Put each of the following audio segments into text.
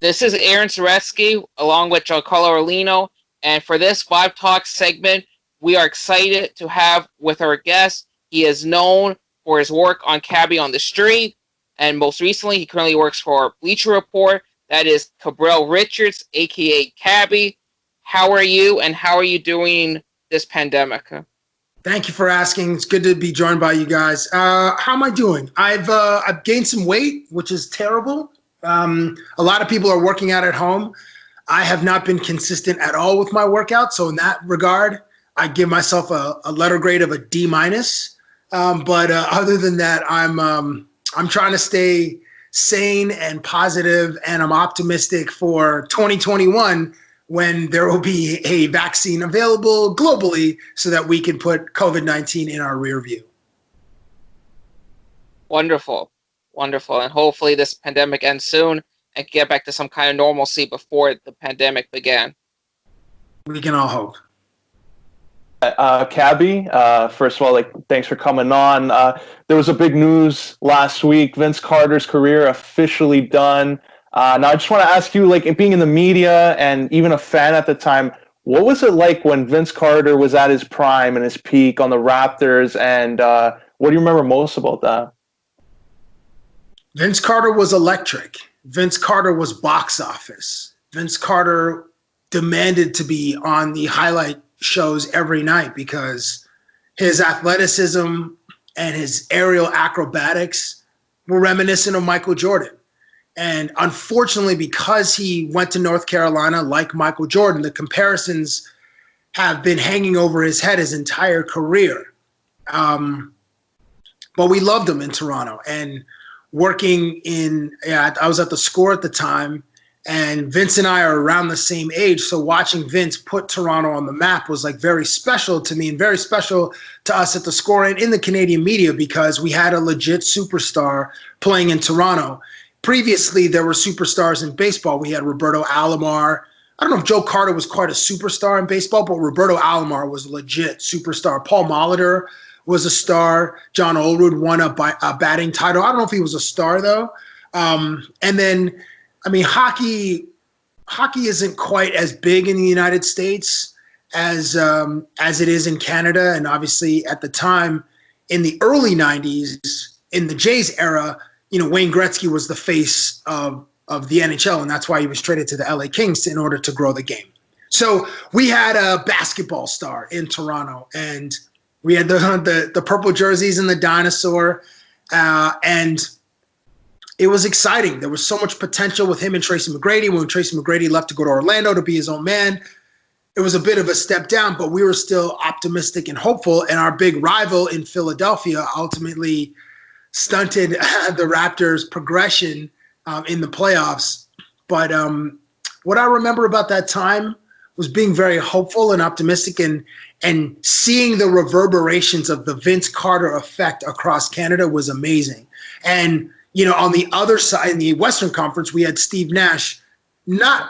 This is Aaron Zaretsky along with Giancarlo Aulino, and for this Vibe Talks segment, we are excited to have with our guest. He is known for his work on Cabbie on the Street, and most recently, he currently works for Bleacher Report. That is Cabbie Richards, aka Cabbie. How are you, and how are you doing this pandemic? Thank you for asking. It's good to be joined by you guys. How am I doing? I've gained some weight, which is terrible. A lot of people are working out at home. I have not been consistent at all with my workout, so in that regard, I give myself a letter grade of a D-. But other than that, I'm trying to stay sane and positive, and I'm optimistic for 2021 when there will be a vaccine available globally so that we can put COVID-19 in our rear view. Wonderful. Wonderful. And hopefully this pandemic ends soon and get back to some kind of normalcy before the pandemic began. We can all hope. Cabbie, first of all, thanks for coming on. There was a big news last week. Vince Carter's career officially done. Now, I just want to ask you, being in the media and even a fan at the time, what was it like when Vince Carter was at his prime and his peak on the Raptors? And what do you remember most about that? Vince Carter was electric. Vince Carter was box office. Vince Carter demanded to be on the highlight shows every night because his athleticism and his aerial acrobatics were reminiscent of Michael Jordan. And unfortunately, because he went to North Carolina like Michael Jordan, the comparisons have been hanging over his head his entire career. But we loved him in Toronto. And I was at theScore at the time, and Vince and I are around the same age. So watching Vince put Toronto on the map was very special to me and very special to us at theScore and in the Canadian media because we had a legit superstar playing in Toronto. Previously, there were superstars in baseball. We had Roberto Alomar. I don't know if Joe Carter was quite a superstar in baseball, but Roberto Alomar was a legit superstar. Paul Molitor was a star. John Olerud won a batting title. I don't know if he was a star, though. And then, hockey isn't quite as big in the United States as it is in Canada. And obviously, at the time, in the early 90s, in the Jays era, Wayne Gretzky was the face of the NHL, and that's why he was traded to the LA Kings in order to grow the game. So we had a basketball star in Toronto, and we had the purple jerseys and the dinosaur, and it was exciting. There was so much potential with him and Tracy McGrady. When Tracy McGrady left to go to Orlando to be his own man, it was a bit of a step down, but we were still optimistic and hopeful, and our big rival in Philadelphia ultimately stunted the Raptors' progression in the playoffs. But what I remember about that time was being very hopeful and optimistic and seeing the reverberations of the Vince Carter effect across Canada was amazing. And, on the other side, in the Western Conference, we had Steve Nash, not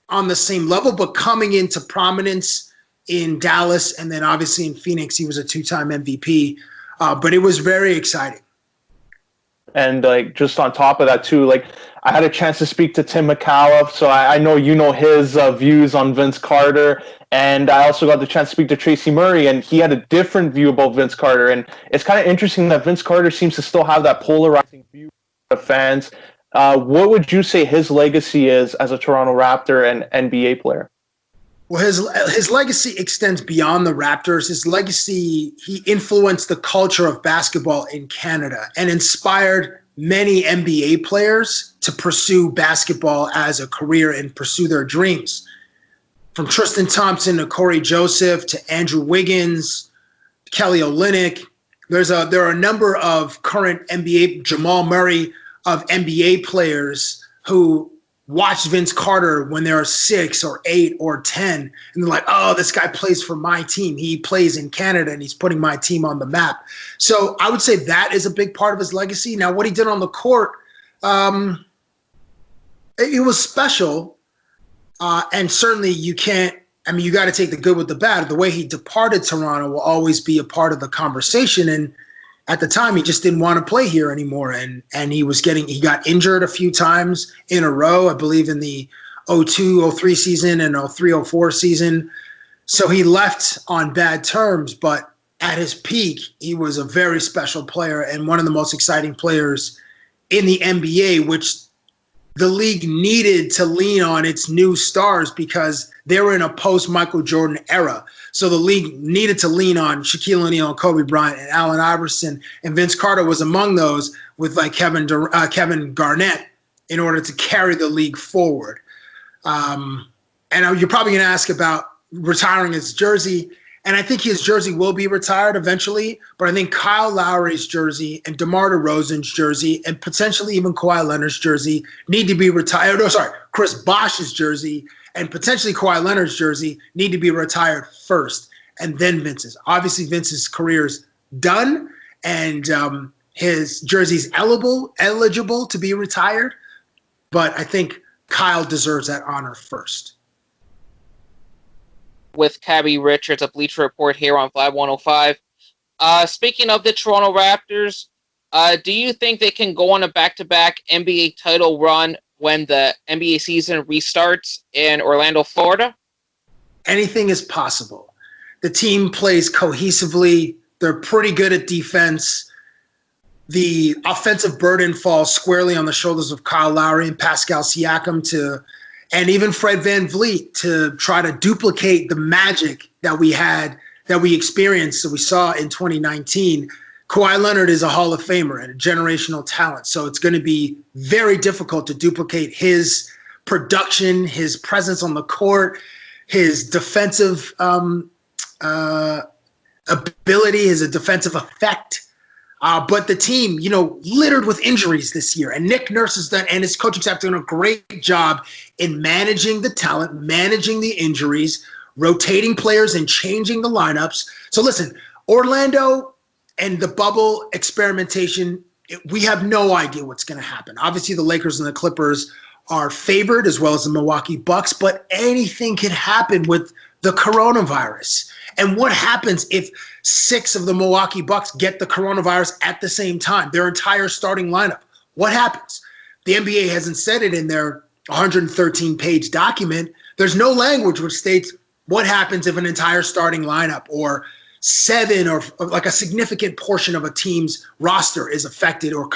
on the same level, but coming into prominence in Dallas and then obviously in Phoenix. He was a two-time MVP. But it was very exciting. And just on top of that too, I had a chance to speak to Tim McAuliffe, so I know his views on Vince Carter, and I also got the chance to speak to Tracy Murray, and he had a different view about Vince Carter. And it's kind of interesting that Vince Carter seems to still have that polarizing view of fans. What would you say his legacy is as a Toronto Raptor and NBA player? Well, his legacy extends beyond the Raptors. His legacy, he influenced the culture of basketball in Canada and inspired many NBA players to pursue basketball as a career and pursue their dreams. From Tristan Thompson to Corey Joseph to Andrew Wiggins, Kelly Olynyk. There are a number of current NBA, Jamal Murray, of NBA players who watched Vince Carter when they were 6 or 8 or 10, and they're like, oh, this guy plays for my team. He plays in Canada, and he's putting my team on the map. So I would say that is a big part of his legacy. Now, what he did on the court, it was special, and certainly you can't – you got to take the good with the bad. The way he departed Toronto will always be a part of the conversation, and at the time, he just didn't want to play here anymore. And he got injured a few times in a row, I believe in the 02-03 season and 03-04 season. So he left on bad terms, but at his peak, he was a very special player and one of the most exciting players in the NBA, which the league needed to lean on its new stars because they were in a post-Michael Jordan era. So the league needed to lean on Shaquille O'Neal and Kobe Bryant and Allen Iverson, and Vince Carter was among those with like Kevin Garnett in order to carry the league forward. And you're probably going to ask about retiring his jersey, and I think his jersey will be retired eventually, but I think Kyle Lowry's jersey and DeMar DeRozan's jersey and potentially even Kawhi Leonard's jersey need to be retired. Oh, sorry, Chris Bosh's jersey and potentially Kawhi Leonard's jersey need to be retired first, and then Vince's. Obviously, Vince's career is done, and his jersey's eligible to be retired, but I think Kyle deserves that honor first. With Cabbie Richards, a Bleacher Report here on Vibe 105. Speaking of the Toronto Raptors, do you think they can go on a back-to-back NBA title run when the NBA season restarts in Orlando, Florida? Anything is possible. The team plays cohesively. They're pretty good at defense. The offensive burden falls squarely on the shoulders of Kyle Lowry and Pascal Siakam and even Fred VanVleet to try to duplicate the magic that we experienced, that we saw in 2019. Kawhi Leonard is a Hall of Famer and a generational talent, so it's going to be very difficult to duplicate his production, his presence on the court, his defensive ability, his defensive effect. But the team, littered with injuries this year, and Nick Nurse has done, and his coaching staff done a great job in managing the talent, managing the injuries, rotating players, and changing the lineups. So listen, Orlando and the bubble experimentation, we have no idea what's going to happen. Obviously, the Lakers and the Clippers are favored, as well as the Milwaukee Bucks, but anything can happen with the coronavirus. And what happens if 6 of the Milwaukee Bucks get the coronavirus at the same time, their entire starting lineup? What happens? The NBA hasn't said it in their 113-page document. There's no language which states what happens if an entire starting lineup or 7 or like a significant portion of a team's roster is affected or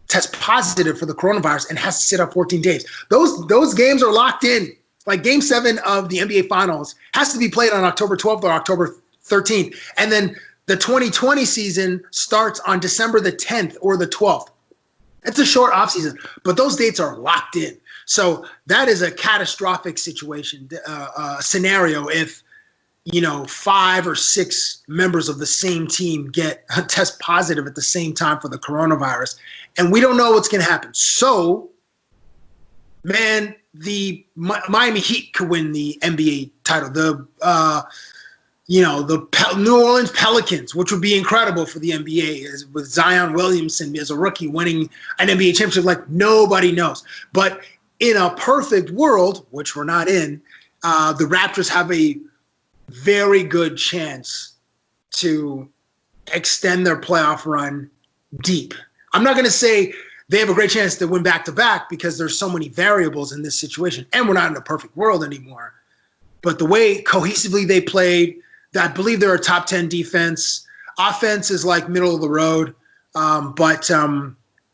test positive for the coronavirus and has to sit out 14 days. Those games are locked in. Like Game 7 of the NBA Finals has to be played on October 12th or October 13th. And then the 2020 season starts on December the 10th or the 12th. It's a short offseason, but those dates are locked in. So that is a catastrophic situation, scenario if, 5 or 6 members of the same team get a test positive at the same time for the coronavirus. And we don't know what's going to happen. So, man, the Miami Heat could win the NBA title. The New Orleans Pelicans, which would be incredible for the NBA, with Zion Williamson as a rookie winning an NBA championship like nobody knows. But in a perfect world, which we're not in, the Raptors have a very good chance to extend their playoff run deep. I'm not going to say they have a great chance to win back-to-back because there's so many variables in this situation, and we're not in a perfect world anymore. But the way cohesively they played, I believe they're a top 10 defense. Offense is like middle of the road, but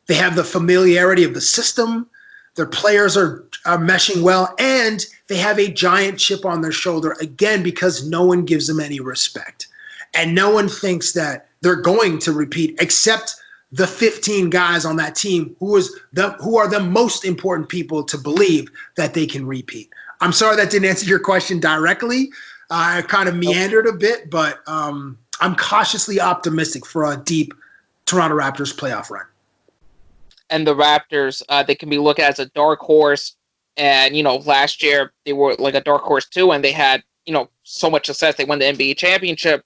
they have the familiarity of the system. Their players are meshing well, and they have a giant chip on their shoulder, again, because no one gives them any respect. And no one thinks that they're going to repeat except the 15 guys on that team who are the most important people to believe that they can repeat. I'm sorry that didn't answer your question directly. I kind of meandered a bit, but I'm cautiously optimistic for a deep Toronto Raptors playoff run. And the Raptors, they can be looked at as a dark horse. And, last year they were like a dark horse too, and they had, so much success. They won the NBA championship.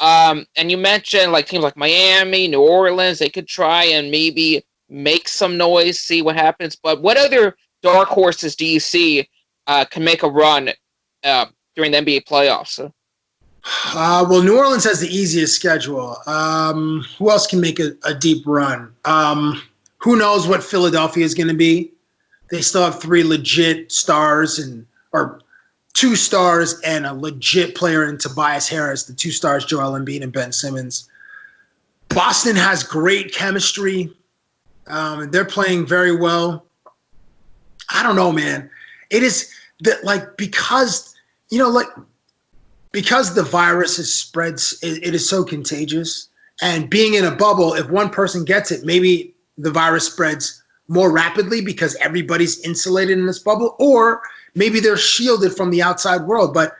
And you mentioned like teams like Miami, New Orleans, they could try and maybe make some noise, see what happens. But what other dark horses do you see can make a run during the NBA playoffs? Well, New Orleans has the easiest schedule. Who else can make a deep run? Who knows what Philadelphia is going to be? They still have 3 legit stars or 2 stars and a legit player in Tobias Harris, the 2 stars, Joel Embiid and Ben Simmons. Boston has great chemistry. They're playing very well. I don't know, man. It is that because the virus spreads, it is so contagious. And being in a bubble, if one person gets it, maybe the virus spreads more rapidly because everybody's insulated in this bubble, or maybe they're shielded from the outside world. But,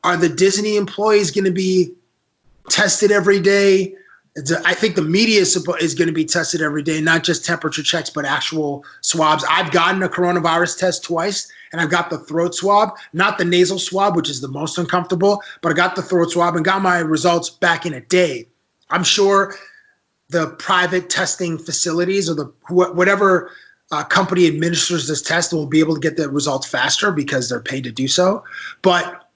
are the Disney employees going to be tested every day? I think the media is going to be tested every day, not just temperature checks, but actual swabs. I've gotten a coronavirus test twice, and I've got the throat swab, not the nasal swab, which is the most uncomfortable, but I got the throat swab and got my results back in a day. I'm sure the private testing facilities or whatever company administers this test will be able to get the results faster because they're paid to do so. But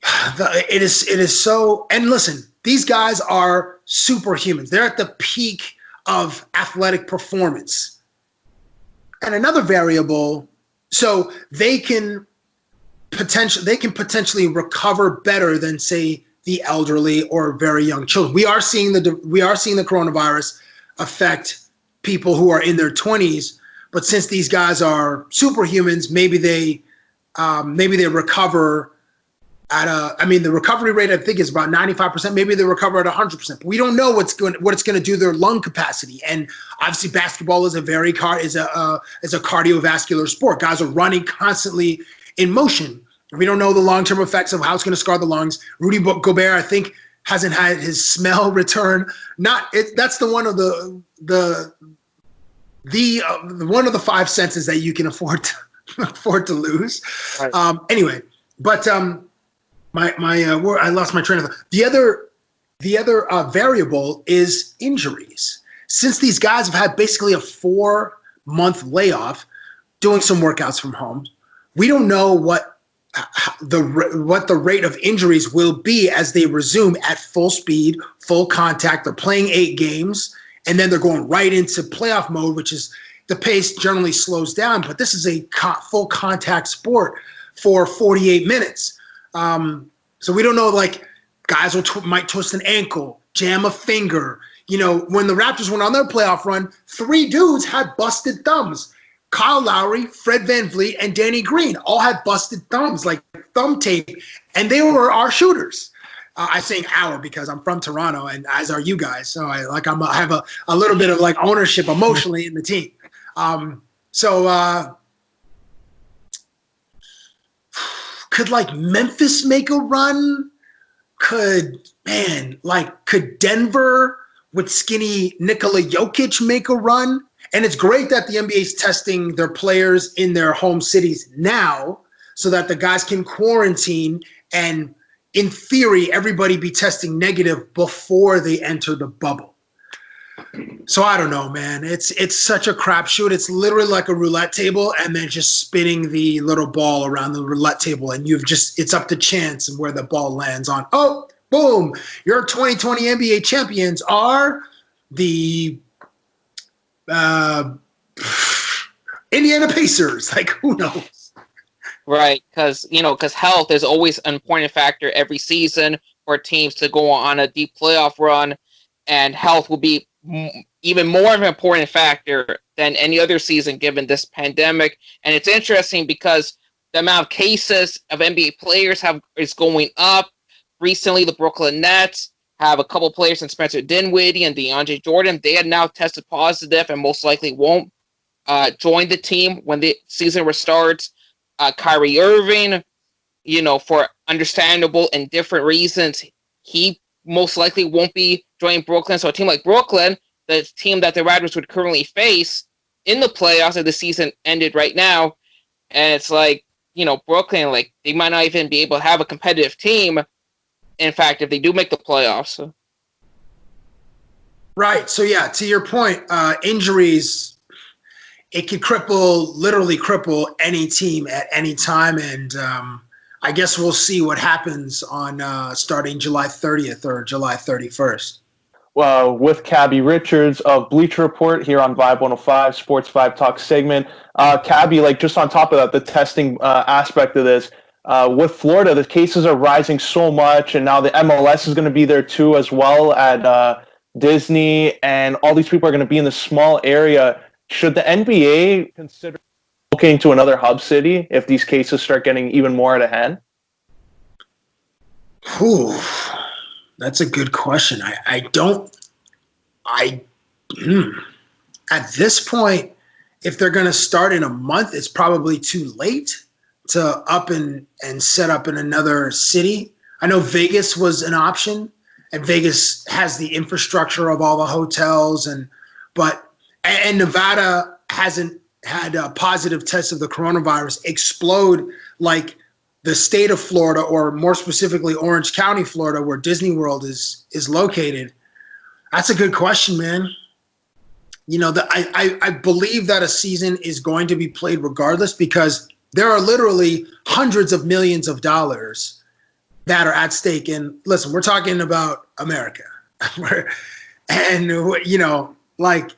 it is so. And listen, these guys are superhumans. They're at the peak of athletic performance. And another variable, so they can potentially recover better than, say, the elderly or very young children. We are seeing the coronavirus affect people who are in their 20s, but since these guys are superhumans, maybe they recover at the recovery rate I think is about 95%. Maybe they recover at 100%. But we don't know what it's going to do to their lung capacity. And obviously, basketball is a cardiovascular sport. Guys are running constantly in motion. We don't know the long-term effects of how it's going to scar the lungs. Rudy Gobert, I think, hasn't had his smell return. That's the one of the one of the 5 senses that you can afford to lose. Right. Anyway, but I lost my train of thought. The other variable is injuries. Since these guys have had basically a 4-month layoff, doing some workouts from home, we don't know what the rate of injuries will be as they resume at full speed, full contact. They're playing 8 games, and then they're going right into playoff mode, which is the pace generally slows down. But this is a full contact sport for 48 minutes. So we don't know, guys might twist an ankle, jam a finger. When the Raptors went on their playoff run, 3 dudes had busted thumbs. Kyle Lowry, Fred VanVleet, and Danny Green all had busted thumbs, like thumb tape, and they were our shooters. I'm saying our because I'm from Toronto, and as are you guys. So I have a little bit of ownership emotionally in the team. Could Memphis make a run? Could Denver with skinny Nikola Jokic make a run? And it's great that the NBA is testing their players in their home cities now so that the guys can quarantine and, in theory, everybody be testing negative before they enter the bubble. So I don't know, man. It's such a crapshoot. It's literally like a roulette table and then just spinning the little ball around the roulette table. And it's up to chance and where the ball lands on. Oh, boom. Your 2020 NBA champions are the Indiana Pacers. Who knows? Right, because health is always an important factor every season for teams to go on a deep playoff run, and health will be even more of an important factor than any other season given this pandemic. And it's interesting because the amount of cases of NBA players is going up. Recently, the Brooklyn Nets have a couple players in Spencer Dinwiddie and DeAndre Jordan. They had now tested positive and most likely won't join the team when the season restarts. Kyrie Irving, for understandable and different reasons, he most likely won't be joining Brooklyn. So a team like Brooklyn, the team that the Raptors would currently face in the playoffs if the season ended right now, and it's Brooklyn, they might not even be able to have a competitive team. In fact, if they do make the playoffs. Right. So, yeah, to your point, injuries, it could literally cripple any team at any time. And I guess we'll see what happens on starting July 30th or July 31st. With Cabbie Richards of Bleacher Report here on Vibe 105, Sports VIBEtalks segment. Cabbie, like just on top of that, the testing aspect of this, with Florida, the cases are rising so much, and now the MLS is going to be there too as well at Disney, and all these people are going to be in this small area. Should the NBA consider looking to another hub city if these cases start getting even more out of hand? Whew. That's a good question. At this point, if they're going to start in a month, it's probably too late to up and set up in another city. I know Vegas was an option, and Vegas has the infrastructure of all the hotels, and Nevada hasn't had a positive test of the coronavirus explode like the state of Florida, or more specifically Orange County, Florida, where Disney World is located. That's a good question, man. You know, I believe that a season is going to be played regardless, because there are literally hundreds of millions of dollars that are at stake. And listen, we're talking about America. And, you know, like,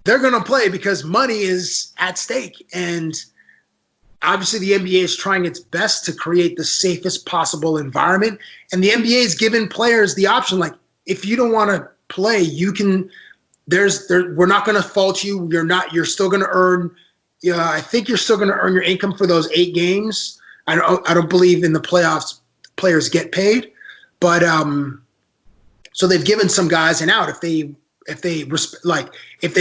they're going to play because money is at stake. And obviously, the NBA is trying its best to create the safest possible environment. And the NBA is giving players the option, like, if you don't want to play, you can. We're not going to fault you. You're still going to earn. I think you're still going to earn your income for those 8 games. I don't believe in the playoffs players get paid, but so they've given some guys an out if they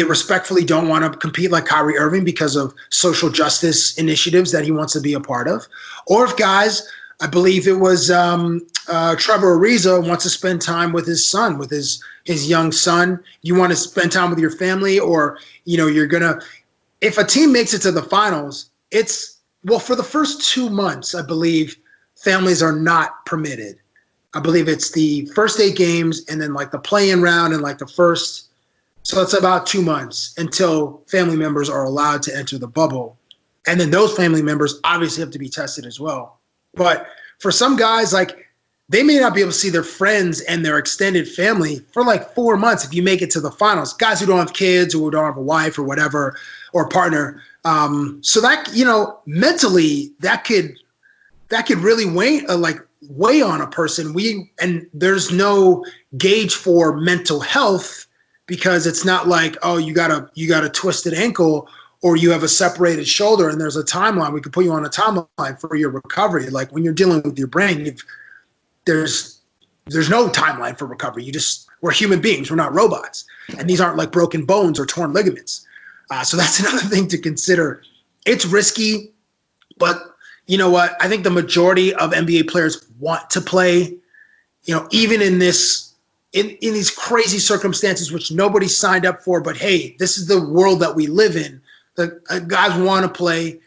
respectfully don't want to compete, like Kyrie Irving, because of social justice initiatives that he wants to be a part of, or if guys, I believe it was Trevor Ariza, wants to spend time with his son, with his young son. You want to spend time with your family, or you're gonna. If a team makes it to the finals, for the first 2 months, I believe families are not permitted. I believe it's the first 8 games and then like the play-in round and like the first. So it's about 2 months until family members are allowed to enter the bubble. And then those family members obviously have to be tested as well. But for some guys, like, they may not be able to see their friends and their extended family for like 4 months if you make it to the finals. Guys who don't have kids, or who don't have a wife or whatever, or partner. So that, mentally that could really weigh on a person. And there's no gauge for mental health, because it's not like, oh, you got a twisted ankle or you have a separated shoulder and there's a timeline. We could put you on a timeline for your recovery. Like, when you're dealing with your brain, there's no timeline for recovery. We're human beings. We're not robots. And these aren't like broken bones or torn ligaments. So that's another thing to consider. It's risky, but you know what? I think the majority of NBA players want to play, even in these crazy circumstances, which nobody signed up for. But hey, this is the world that we live in. The guys want to play.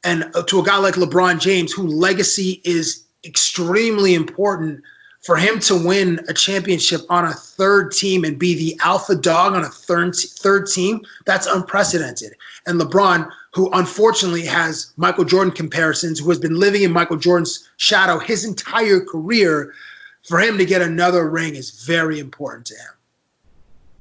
And to a guy like LeBron James, whose legacy is extremely important, for him to win a championship on a third team and be the alpha dog on a third team, that's unprecedented. And LeBron, who unfortunately has Michael Jordan comparisons, who has been living in Michael Jordan's shadow his entire career, for him to get another ring is very important to him.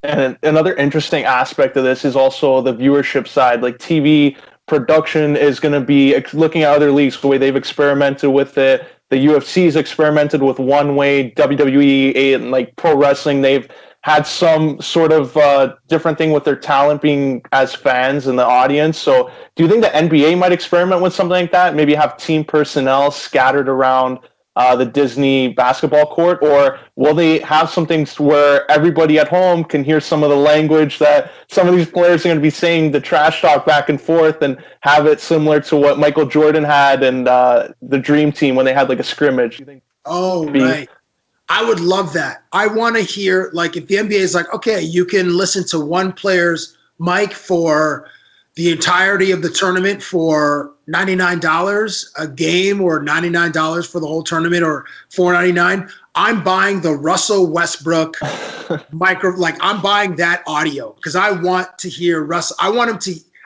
And another interesting aspect of this is also the viewership side. Like, TV production is going to be looking at other leagues, the way they've experimented with it. The UFC's experimented with one way, WWE and like pro wrestling, they've had some sort of different thing with their talent being as fans in the audience. So do you think the NBA might experiment with something like that? Maybe have team personnel scattered around the Disney basketball court? Or will they have some things where everybody at home can hear some of the language that some of these players are going to be saying, the trash talk back and forth, and have it similar to what Michael Jordan had and the Dream Team when they had like a scrimmage? Right. I would love that. I want to hear, like, if the NBA is like, okay, you can listen to one player's mic for the entirety of the tournament for $99 a game, or $99 for the whole tournament, or $4.99. I'm buying the Russell Westbrook I'm buying that audio, because I want to hear Russell. I want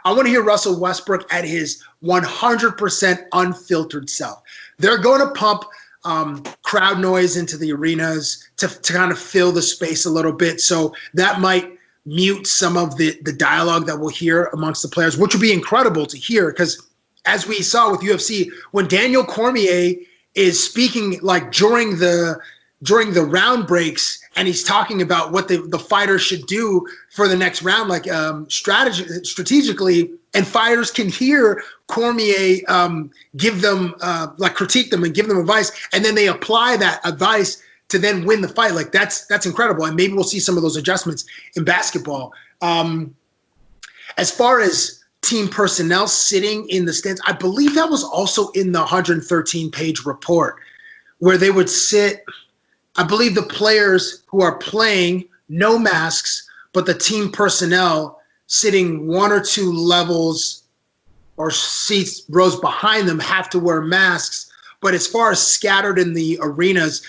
I want to hear Russell Westbrook at his 100% unfiltered self. They're going to pump crowd noise into the arenas to kind of fill the space a little bit. So that might mute some of the dialogue that we'll hear amongst the players, which would be incredible to hear, because as we saw with UFC, when Daniel Cormier is speaking like during the round breaks, and he's talking about what the fighter should do for the next round, like strategically, and fighters can hear Cormier give them like critique them and give them advice, and then they apply that advice to then win the fight. Like that's incredible, and maybe we'll see some of those adjustments in basketball. As far as team personnel sitting in the stands, I believe that was also in the 113-page report, where they would sit. I believe the players who are playing, no masks, but the team personnel sitting one or two levels or seats, rows behind them, have to wear masks. But as far as scattered in the arenas,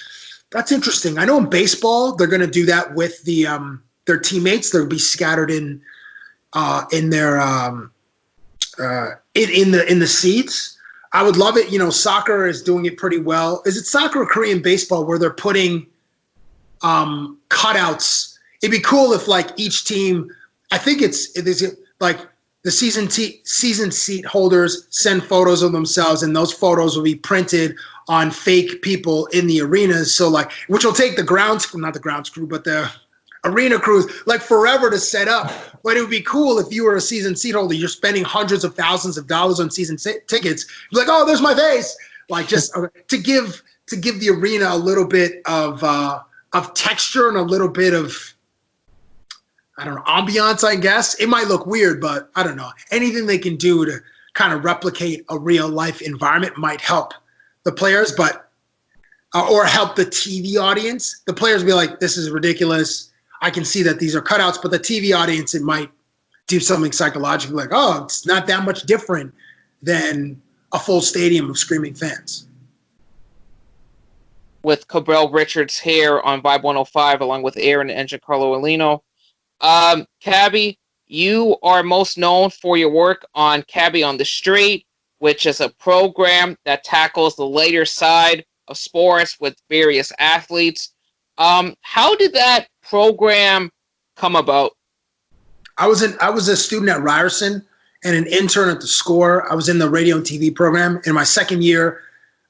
that's interesting. I know in baseball they're going to do that with their teammates. They'll be scattered in the seats. I would love it. You know, soccer is doing it pretty well. Is it soccer or Korean baseball where they're putting cutouts? It'd be cool if like each team, I think it's like the season seat holders send photos of themselves, and those photos will be printed on fake people in the arenas. So like, which will take the not the grounds crew, but the arena crews like forever to set up. But it would be cool if you were a season seat holder, you're spending hundreds of thousands of dollars on season tickets. You're like, oh, there's my face. Like just to give the arena a little bit of texture and a little bit of, I don't know, ambiance, I guess. It might look weird, but I don't know. Anything they can do to kind of replicate a real life environment might help the players, but or help the TV audience. The players will be like, this is ridiculous. I can see that these are cutouts, but the TV audience, it might do something psychologically like, oh, it's not that much different than a full stadium of screaming fans. With Cabbie Richards here on Vibe 105, along with Aaron and Giancarlo Aulino. Cabbie, you are most known for your work on Cabbie on the Street, which is a program that tackles the lighter side of sports with various athletes. How did that program come about? I was a student at Ryerson and an intern at theScore. I was in the radio and TV program. In my second year,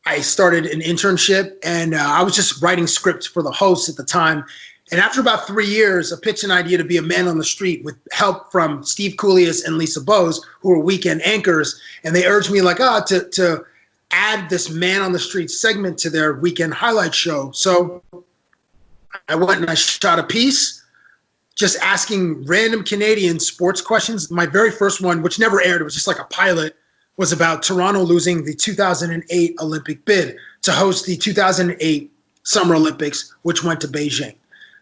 I started an internship, and I was just writing scripts for the hosts at the time. And after about 3 years, I pitched an idea to be a man on the street with help from Steve Koulias and Lisa Bose, who were weekend anchors. And they urged me like, to add this man on the street segment to their weekend highlight show. So I went and I shot a piece just asking random Canadian sports questions. My very first one, which never aired, it was just like a pilot, was about Toronto losing the 2008 Olympic bid to host the 2008 Summer Olympics, which went to Beijing.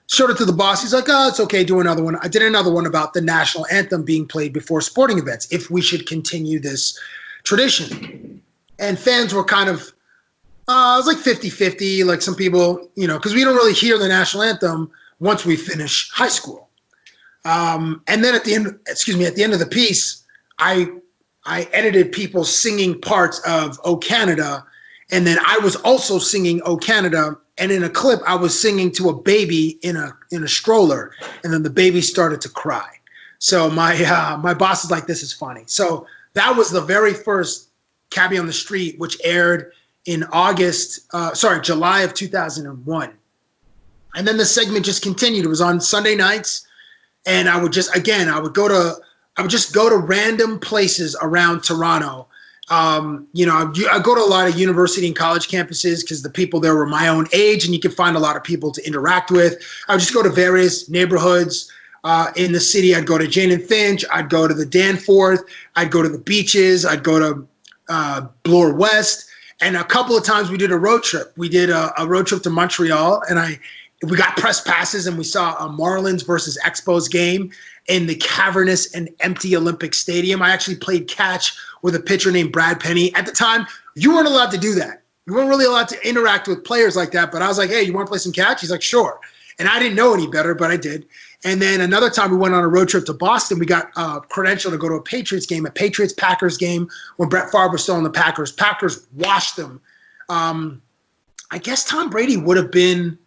Showed it to the boss. He's like, oh, it's okay, do another one. I did another one about the national anthem being played before sporting events, if we should continue this tradition. And fans were kind of, it was like 50-50, like some people, you know, because we don't really hear the national anthem once we finish high school. And then at the end of the piece, I edited people singing parts of O Canada, and then I was also singing O Canada, and in a clip I was singing to a baby in a stroller, and then the baby started to cry. So my boss is like, this is funny. So that was the very first Cabbie on the Street, which aired in July of 2001. And then the segment just continued. It was on Sunday nights, and I would just go to random places around Toronto. I go to a lot of university and college campuses because the people there were my own age, and you could find a lot of people to interact with. I would just go to various neighborhoods in the city. I'd go to Jane and Finch. I'd go to the Danforth. I'd go to the beaches. I'd go to Bloor West. And a couple of times we did a road trip. We did a road trip to Montreal, and we got press passes, and we saw a Marlins versus Expos game in the cavernous and empty Olympic Stadium. I actually played catch with a pitcher named Brad Penny. At the time, you weren't allowed to do that. You weren't really allowed to interact with players like that, but I was like, hey, you want to play some catch? He's like, sure. And I didn't know any better, but I did. And then another time we went on a road trip to Boston. We got credentialed to go to a Patriots game, a Patriots-Packers game when Brett Favre was still on the Packers. Packers washed them. I guess Tom Brady would have been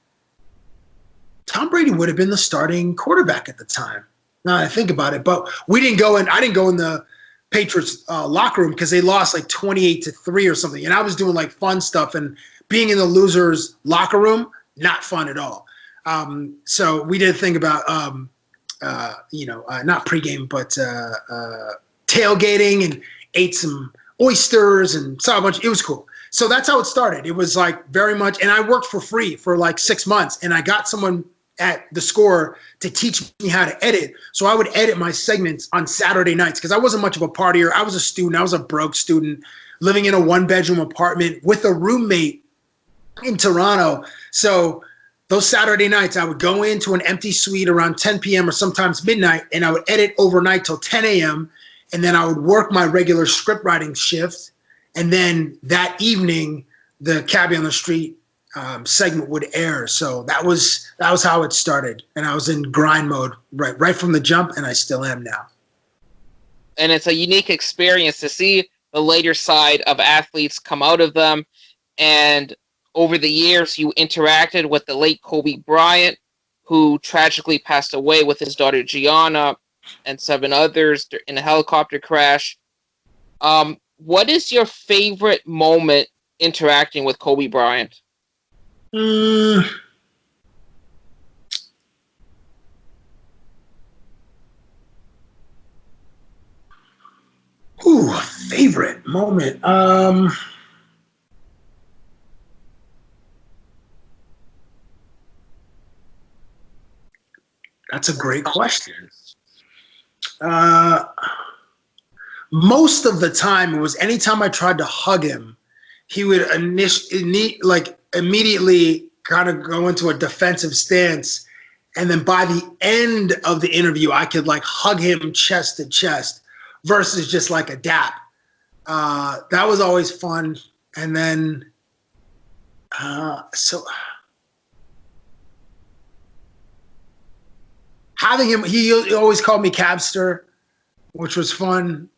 the starting quarterback at the time. Now I think about it, but we didn't go in. I didn't go in the Patriots locker room because they lost like 28-3 or something, and I was doing like fun stuff. And being in the losers locker room, not fun at all. So we did think about not pregame, but tailgating, and ate some oysters and saw a bunch. It was cool. So that's how it started. It was like very much, and I worked for free for like 6 months, and I got someone at theScore to teach me how to edit. So I would edit my segments on Saturday nights because I wasn't much of a partier. I was a student. I was a broke student living in a 1-bedroom apartment with a roommate in Toronto. So those Saturday nights, I would go into an empty suite around 10 p.m. or sometimes midnight, and I would edit overnight till 10 a.m., and then I would work my regular script writing shift. And then that evening, the Cabbie on the Street segment would air. So that was how it started. And I was in grind mode right from the jump, and I still am now. And it's a unique experience to see the later side of athletes come out of them. And over the years, you interacted with the late Kobe Bryant, who tragically passed away with his daughter Gianna and 7 others in a helicopter crash. What is your favorite moment interacting with Kobe Bryant? Favorite moment. That's a great question. Most of the time, it was anytime I tried to hug him, he would immediately kind of go into a defensive stance. And then by the end of the interview, I could like hug him chest to chest versus just like a dap. That was always fun. And then, having him, he always called me Cabster, which was fun.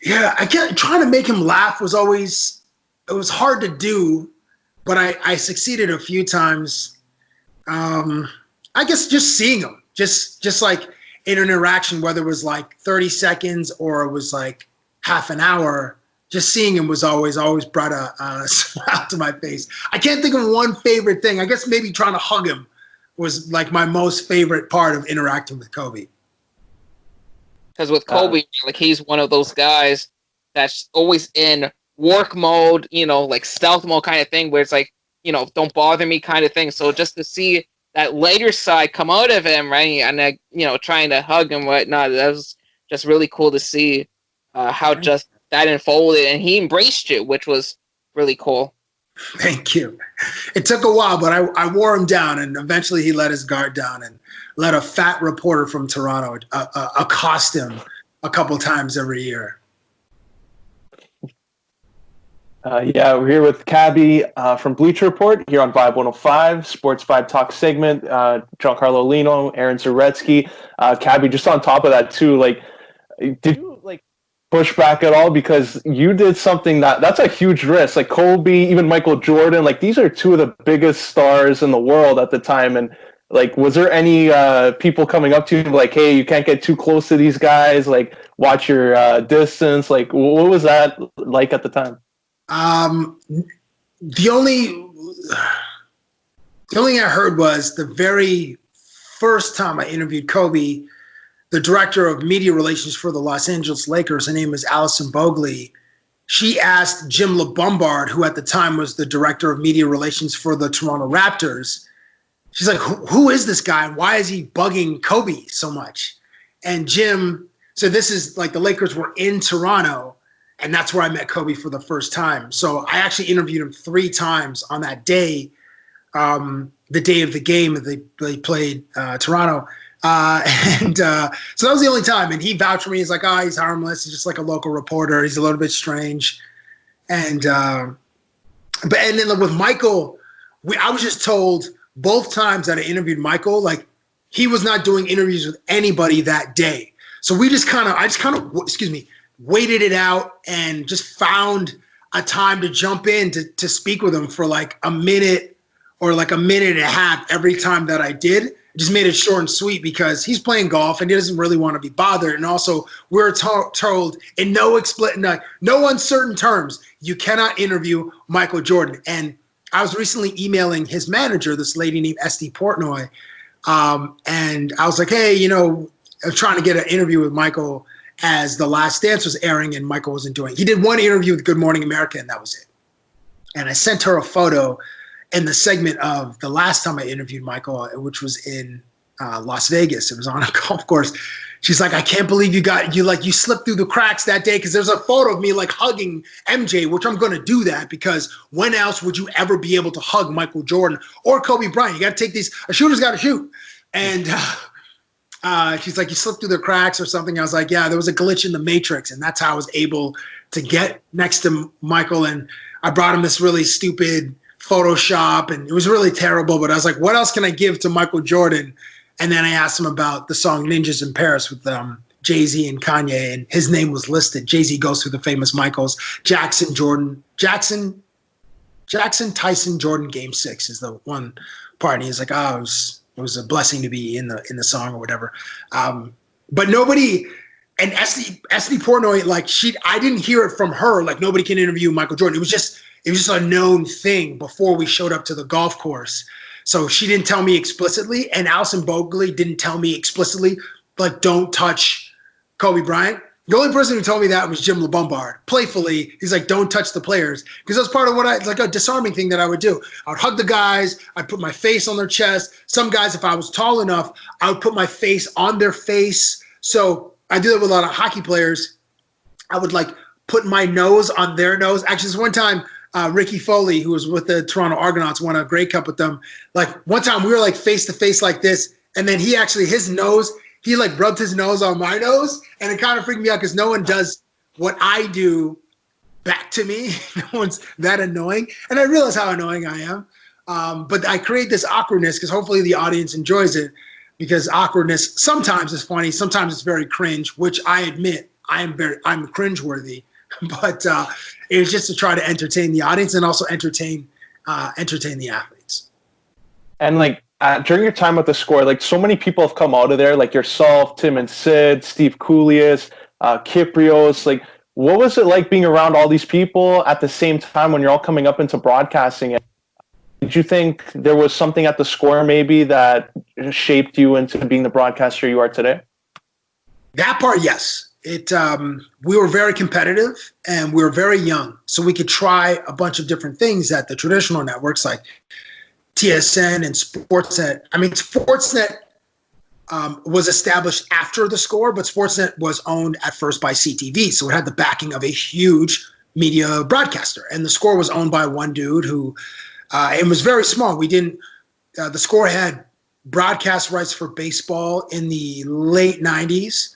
Trying to make him laugh was always, it was hard to do, but I succeeded a few times. I guess just seeing him, just like in an interaction, whether it was like 30 seconds or it was like half an hour, just seeing him was always brought a smile to my face. I can't think of one favorite thing. I guess maybe trying to hug him was like my most favorite part of interacting with Kobe. Because with Kobe, like he's one of those guys that's always in work mode, like stealth mode kind of thing, where it's like, don't bother me kind of thing. So just to see that later side come out of him, right, and trying to hug him, whatnot, that was just really cool to see how just that unfolded, and he embraced you, which was really cool. Thank you. It took a while, but I wore him down, and eventually he let his guard down and let a fat reporter from Toronto accost him a couple times every year. We're here with Cabbie from Bleacher Report here on Vibe 105, Sports VIBEtalks segment. Giancarlo Aulino, Aaron Zaretsky. Cabbie, just on top of that too, like, did you push back at all? Because you did something that's a huge risk. Like Kobe, even Michael Jordan, like these are two of the biggest stars in the world at the time. And like, was there any people coming up to you like, hey, you can't get too close to these guys, like watch your distance? Like, what was that like at the time? The only thing I heard was the very first time I interviewed Kobe, the director of media relations for the Los Angeles Lakers, her name is Allison Bogley. She asked Jim LeBombard, who at the time was the director of media relations for the Toronto Raptors. She's like, who is this guy? Why is he bugging Kobe so much? And Jim, so this is like the Lakers were in Toronto, and that's where I met Kobe for the first time. So I actually interviewed him 3 times on that day, the day of the game that they played Toronto. So that was the only time, and he vouched for me. He's like, he's harmless. He's just like a local reporter. He's a little bit strange. And then with Michael, I was just told both times that I interviewed Michael, like he was not doing interviews with anybody that day. So I just kind of, waited it out and just found a time to jump in to speak with him for like a minute or like a minute and a half every time that I did. Just made it short and sweet because he's playing golf and he doesn't really want to be bothered. And also we're told in no uncertain terms, you cannot interview Michael Jordan. And I was recently emailing his manager, this lady named Esty Portnoy. And I was like, hey, I'm trying to get an interview with Michael as The Last Dance was airing and Michael wasn't doing it. He did one interview with Good Morning America and that was it. And I sent her a photo in the segment of the last time I interviewed Michael, which was in Las Vegas. It was on a golf course. She's like, I can't believe you slipped through the cracks that day because there's a photo of me like hugging MJ, which I'm going to do that because when else would you ever be able to hug Michael Jordan or Kobe Bryant? You got to take a shooter's got to shoot. And she's like, you slipped through the cracks or something. I was like, yeah, there was a glitch in the matrix. And that's how I was able to get next to Michael. And I brought him this really stupid Photoshop and it was really terrible, but I was like, what else can I give to Michael Jordan? And then I asked him about the song Ninjas in Paris with Jay-Z and Kanye, and his name was listed. Jay-Z goes through the famous Michaels, Jackson, Tyson, Jordan, Game 6 is the one part. And he's like, oh, it was a blessing to be in the song or whatever. But nobody, and Esty Portnoy, like I didn't hear it from her, like nobody can interview Michael Jordan. It was just a known thing before we showed up to the golf course. So she didn't tell me explicitly, and Allison Bogley didn't tell me explicitly, like, don't touch Kobe Bryant. The only person who told me that was Jim LeBombard. Playfully, he's like, don't touch the players. Because that's part of it's like a disarming thing that I would do. I would hug the guys. I'd put my face on their chest. Some guys, if I was tall enough, I would put my face on their face. So I do that with a lot of hockey players. I would, like, put my nose on their nose. Actually, this one time, Ricky Foley, who was with the Toronto Argonauts, won a Grey Cup with them. Like one time we were like face to face like this, and then he like rubbed his nose on my nose, and it kind of freaked me out because no one does what I do back to me. No one's that annoying, and I realize how annoying I am. But I create this awkwardness because hopefully the audience enjoys it. Because awkwardness sometimes is funny, sometimes it's very cringe, which I admit I'm cringeworthy. But it was just to try to entertain the audience and also entertain the athletes. And like during your time at theScore, like so many people have come out of there, like yourself, Tim and Sid, Steve Koulias, Kyprios. Like, what was it like being around all these people at the same time when you're all coming up into broadcasting? And did you think there was something at theScore maybe that shaped you into being the broadcaster you are today? That part, yes. We were very competitive and we were very young, so we could try a bunch of different things at the traditional networks like TSN and Sportsnet. I mean, Sportsnet was established after theScore, but Sportsnet was owned at first by CTV, so it had the backing of a huge media broadcaster. And theScore was owned by one dude who it was very small. We didn't. theScore had broadcast rights for baseball in the late 90s.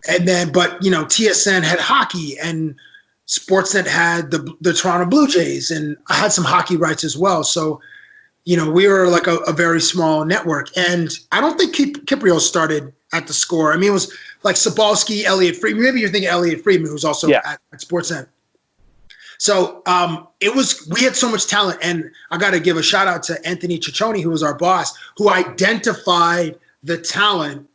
And then, but, TSN had hockey and Sportsnet had the Toronto Blue Jays, and I had some hockey rights as well. So, we were like a very small network. And I don't think Kyprios started at theScore. I mean, it was like Sabalski, Elliot Friedman. Maybe you're thinking Elliot Friedman, who's also at Sportsnet. So we had so much talent. And I got to give a shout out to Anthony Ciccione, who was our boss, who identified the talent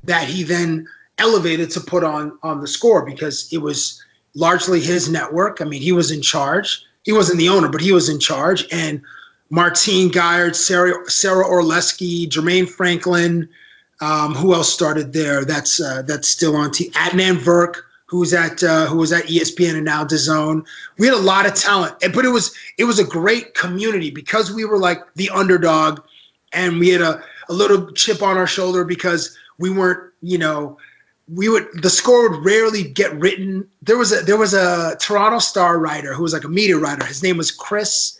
that he then elevated to put on theScore, because it was largely his network. I mean, he was in charge. He wasn't the owner, but he was in charge. And Martine Geyer, Sarah Orlesky, Jermaine Franklin, who else started there? That's still on TV. Adnan Virk, who was at ESPN and now DAZN. We had a lot of talent, but it was a great community because we were like the underdog, and we had a little chip on our shoulder because we weren't, theScore would rarely get written. There was a Toronto Star writer who was like a media writer. His name was Chris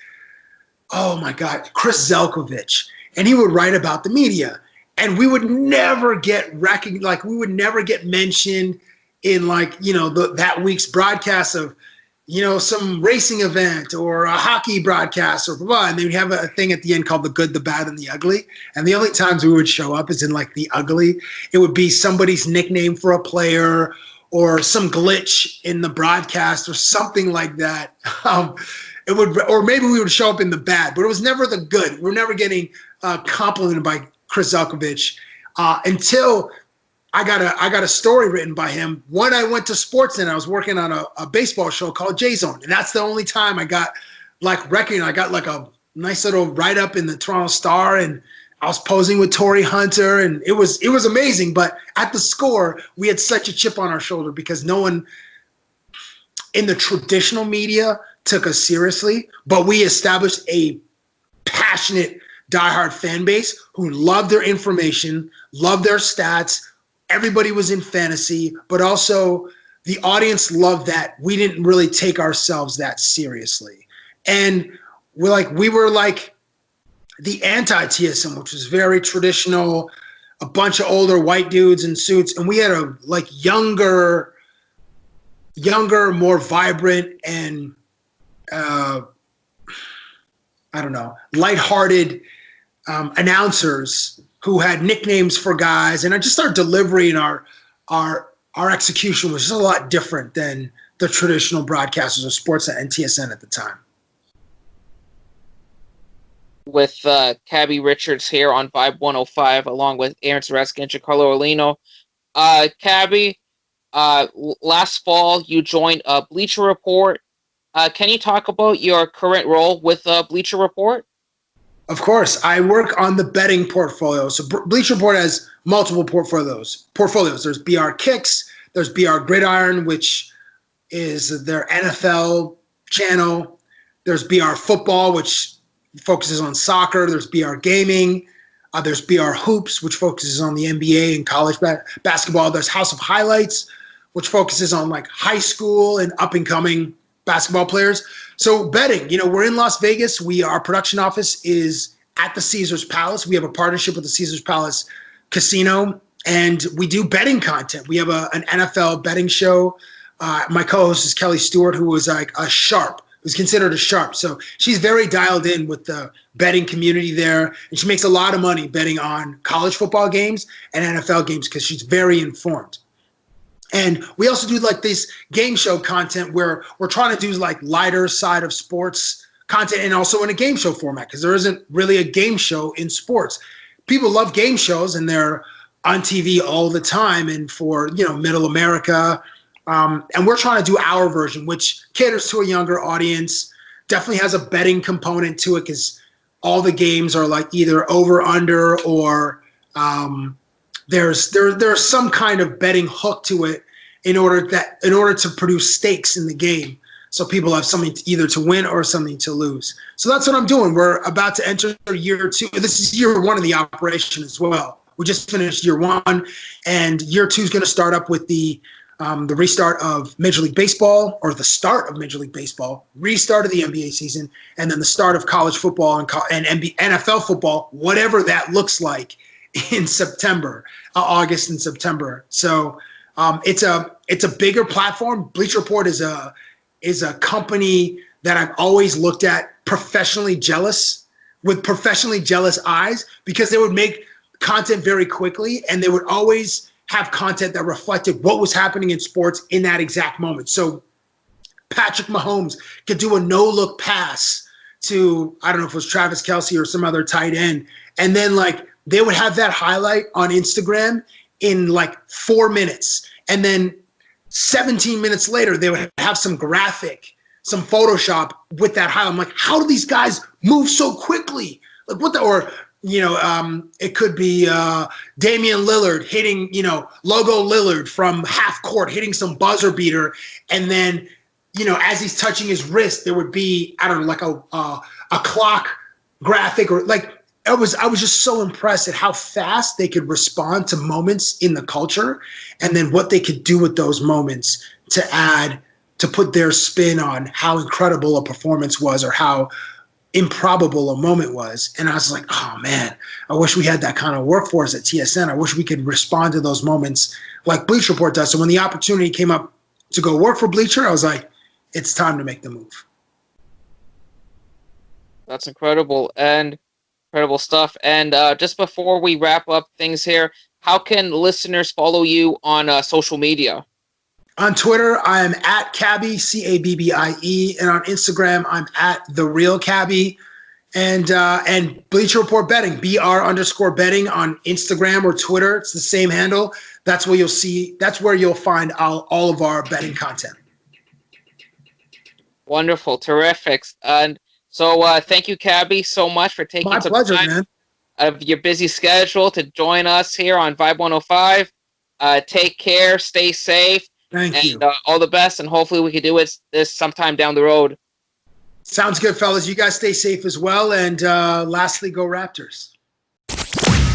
Zelkovich, and he would write about the media, and we would never get recognized. Like, we would never get mentioned in, like, that week's broadcast of, some racing event or a hockey broadcast or blah, blah, and they would have a thing at the end called the good, the bad, and the ugly. And the only times we would show up is in like the ugly. It would be somebody's nickname for a player or some glitch in the broadcast or something like that. Or maybe we would show up in the bad, but it was never the good. We're never getting complimented by Chris Zelkovich until I got a story written by him when I went to Sportsnet. I was working on a baseball show called J Zone, and that's the only time I got like recognized. I got like a nice little write up in the Toronto Star, and I was posing with Torrey Hunter, and it was amazing. But at theScore, we had such a chip on our shoulder because no one in the traditional media took us seriously, but we established a passionate, diehard fan base who loved their information, loved their stats. Everybody was in fantasy, but also the audience loved that we didn't really take ourselves that seriously. And we were like the anti-TSM, which was very traditional, a bunch of older white dudes in suits. And we had a like younger, more vibrant and lighthearted announcers who had nicknames for guys, and I just our delivery and our execution was just a lot different than the traditional broadcasters of Sportsnet and TSN at the time. With Cabbie Richards here on Vibe 105, along with Aaron Zaretsky and Giancarlo Aulino. Cabbie, last fall you joined Bleacher Report. Can you talk about your current role with Bleacher Report? Of course. I work on the betting portfolio. So Bleacher Report has multiple portfolios. There's BR Kicks. There's BR Gridiron, which is their NFL channel. There's BR Football, which focuses on soccer. There's BR Gaming. There's BR Hoops, which focuses on the NBA and college basketball. There's House of Highlights, which focuses on like high school and up-and-coming basketball players. So betting, we're in Las Vegas. Our production office is at the Caesars Palace. We have a partnership with the Caesars Palace Casino, and we do betting content. We have an NFL betting show. My co-host is Kelly Stewart, who was like a sharp, who's considered a sharp. So she's very dialed in with the betting community there, and she makes a lot of money betting on college football games and NFL games because she's very informed. And we also do like this game show content where we're trying to do like lighter side of sports content and also in a game show format because there isn't really a game show in sports. People love game shows and they're on TV all the time and for, middle America. And we're trying to do our version, which caters to a younger audience, definitely has a betting component to it because all the games are like either over, under, or there's some kind of betting hook to it in order to produce stakes in the game, so people have something either to win or something to lose. So that's what I'm doing. We're about to enter year 2. This is year 1 of the operation as well. We just finished year 1, and year 2 is going to start up with the restart of Major League Baseball, or the start of Major League Baseball, restart of the NBA season, and then the start of college football and NFL football, whatever that looks like in September, August and September. So it's a bigger platform. Bleacher Report is a company that I've always looked at with professionally jealous eyes, because they would make content very quickly and they would always have content that reflected what was happening in sports in that exact moment. So Patrick Mahomes could do a no-look pass to, I don't know if it was Travis Kelce or some other tight end, and then like they would have that highlight on Instagram in like 4 minutes. And then 17 minutes later, they would have some graphic, some Photoshop with that highlight. I'm like, how do these guys move so quickly? Like what it could be Damian Lillard hitting, Logo Lillard from half court, hitting some buzzer beater. And then, as he's touching his wrist, there would be, I don't know, like a clock graphic, or like, I was just so impressed at how fast they could respond to moments in the culture, and then what they could do with those moments to put their spin on how incredible a performance was or how improbable a moment was. And I was like, oh man, I wish we had that kind of workforce at TSN. I wish we could respond to those moments like Bleacher Report does. So when the opportunity came up to go work for Bleacher, I was like, it's time to make the move. That's incredible and incredible stuff. And just before we wrap up things here, how can listeners follow you on social media? On Twitter, I'm at Cabbie, Cabbie, and on Instagram, I'm at @TheRealCabbie. And Bleacher Report Betting, BR_betting on Instagram or Twitter. It's the same handle. That's where you'll find all of our betting content. Wonderful, terrific. And so thank you, Cabbie, so much for taking some time man. out of your busy schedule to join us here on Vibe 105. Take care, stay safe. Thank you. All the best, and hopefully we can do this sometime down the road. Sounds good, fellas. You guys stay safe as well. And lastly, go Raptors.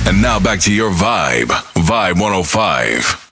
And now back to your Vibe 105.